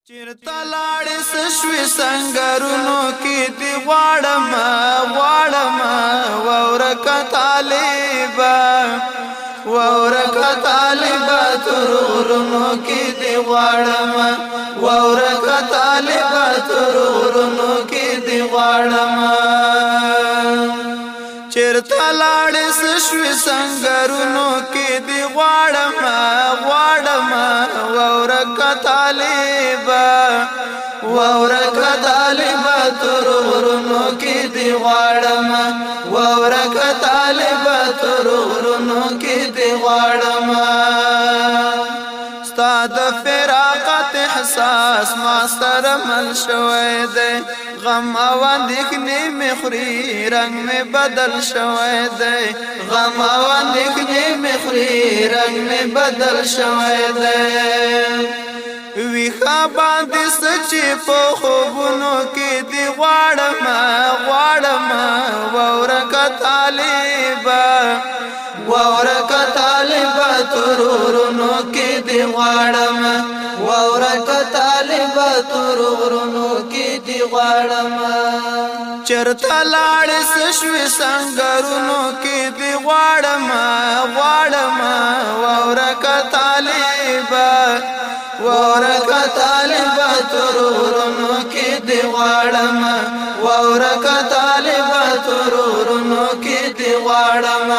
چرته لاړې سشوي سنگرونو کې دی غواړم غواړم وورکه طالبا وورکه طالبا ترورونو کې دی غواړم وورکه طالبا ترورونو کې دی غواړم چرته لاړې سشوي سنگرونو کې دی غواړم غواړم وورکه طالبا وورکه طالبا ترورونو کې دی غواړم وورکه طالبا ترورونو کې دی غواړم ستا د فراقت احساس ما سره مل شوی دی غم او اندېښنې مې خوري رنګ مې بدل شوی دی غم او اندېښنې مې خوري رنګ مې بدل شوی دی ویخه باندې سچې په خوبونو کې دی غواړم غواړم وورکه طالبا وورکه طالبا ترورونو کې دی غواړم وورکه طالبا ترورونو کې دی غواړم چرته لاړې سشوي سنگرونو کې دی غواړم غواړم وورکه طالبا وورکه طالبا ترورونو کې دی غواړم وورکه طالبا ترورونو کې دی غواړم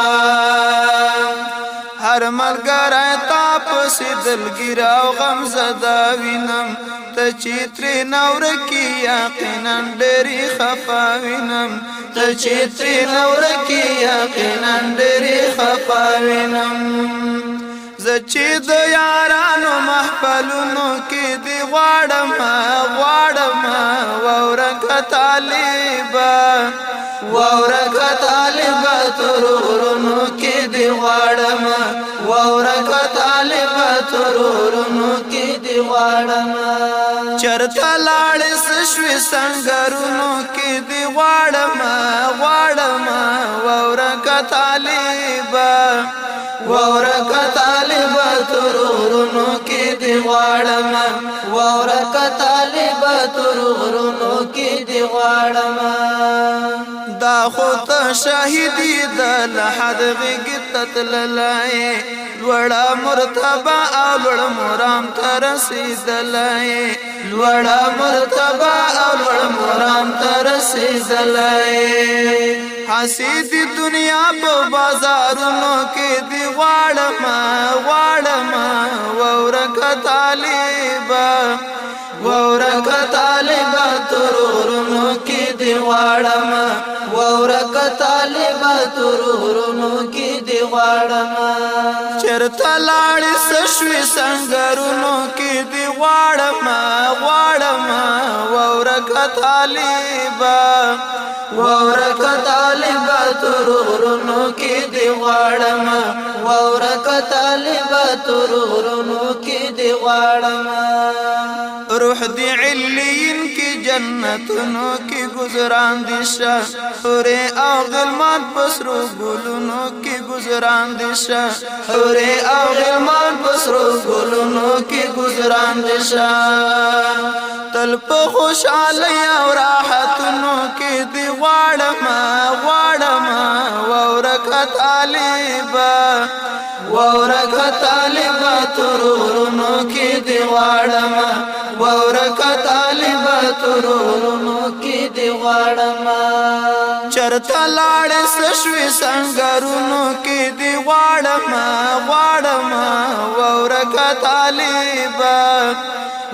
هر ملګری تا پسې دلګیر او غم زده وینم ته چې ترې نورکې یقینا ډېرې خفه وینم ته چې ترې نورکې یقینا ډېرې خفه وینم زه چې د یارانو محفلونو کې دی غواړم غواړم وورکه طالبا وورکه طالبا ترورونو کې دی غواړم وورکه طالبا ترورونو کې دی غواړم چرته لاړې سشوي سنگرونو کې دی غواړم غواړم وورکه طالبا وورکه طالبا ترورونو کې دی غواړم وورکه طالبا ترورونو کې دی غواړم دا خود شهیدی د لحد غږ تتللای لوړه مرتبه او لوړ مرام ته رسیدلای لوړه مرتبه او لوړ مرام ته رسیدلای حسید دنیا په بازارونو کې دی غواړم غواړم وورکه طالبا وورکه طالبا ترورونو کې دی غواړم وورکه طالبا ترورونو کې دی غواړم چرته لاړې سشوي سنگرونو کې دی غواړم غواړم وورکه طالبا وورکه طالبا ترورونو کې دی غواړم وورکه طالبا ترورونو کې دی غواړم روح دی علیین کی جنتونو کی گزران دیشا حوره او غلمان پسرو گلونو کی گزران دیشا حوره او غلمان پسرو گلونو کی گزران دیشا تل په خوشحالی او راحتونو کی دی غواړم غواړم وورکه طالبا وورکه طالبا ترورونو کې دی غواړم وورکه طالبا ترورونو کې دی غواړم چرته لاړې سشوي سنگرونو کې دی غواړم غواړم وورکه طالبا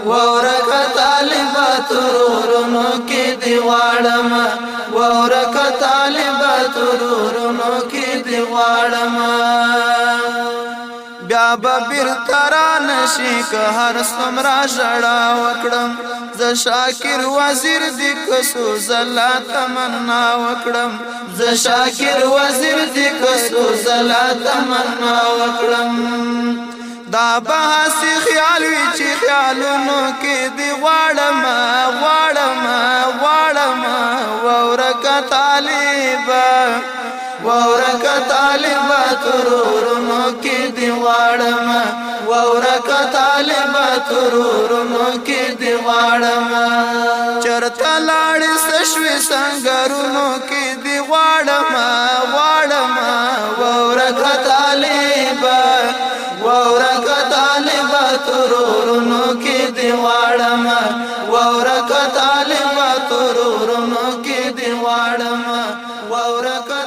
وورکه طالبا ترورونو کې دی غواړم وورکه طالبا ترورونو کې دی غواړم بیا به بیرته رانشي که هر څومره ژړا وکړم زه شاکر وزیر دې که څو ځله تمنا وکړم زه شاکر وزیر دې که څو ځله تمنا وکړم دا به هسې خیال وي چې خیالونو کې دی غواړم غواړم غواړم وورکه طالبا وورکه طالبا ترورونو کې دی غواړم وورکه طالبا ترورونو کې دی غواړم چرته لاړې سشوي سنگرونو کې دی غواړم غواړم وورکه طالبه وورکه طالبه ترورونو کې دی غواړم وورکه طالبه ترورونو کې دی غواړم وورکه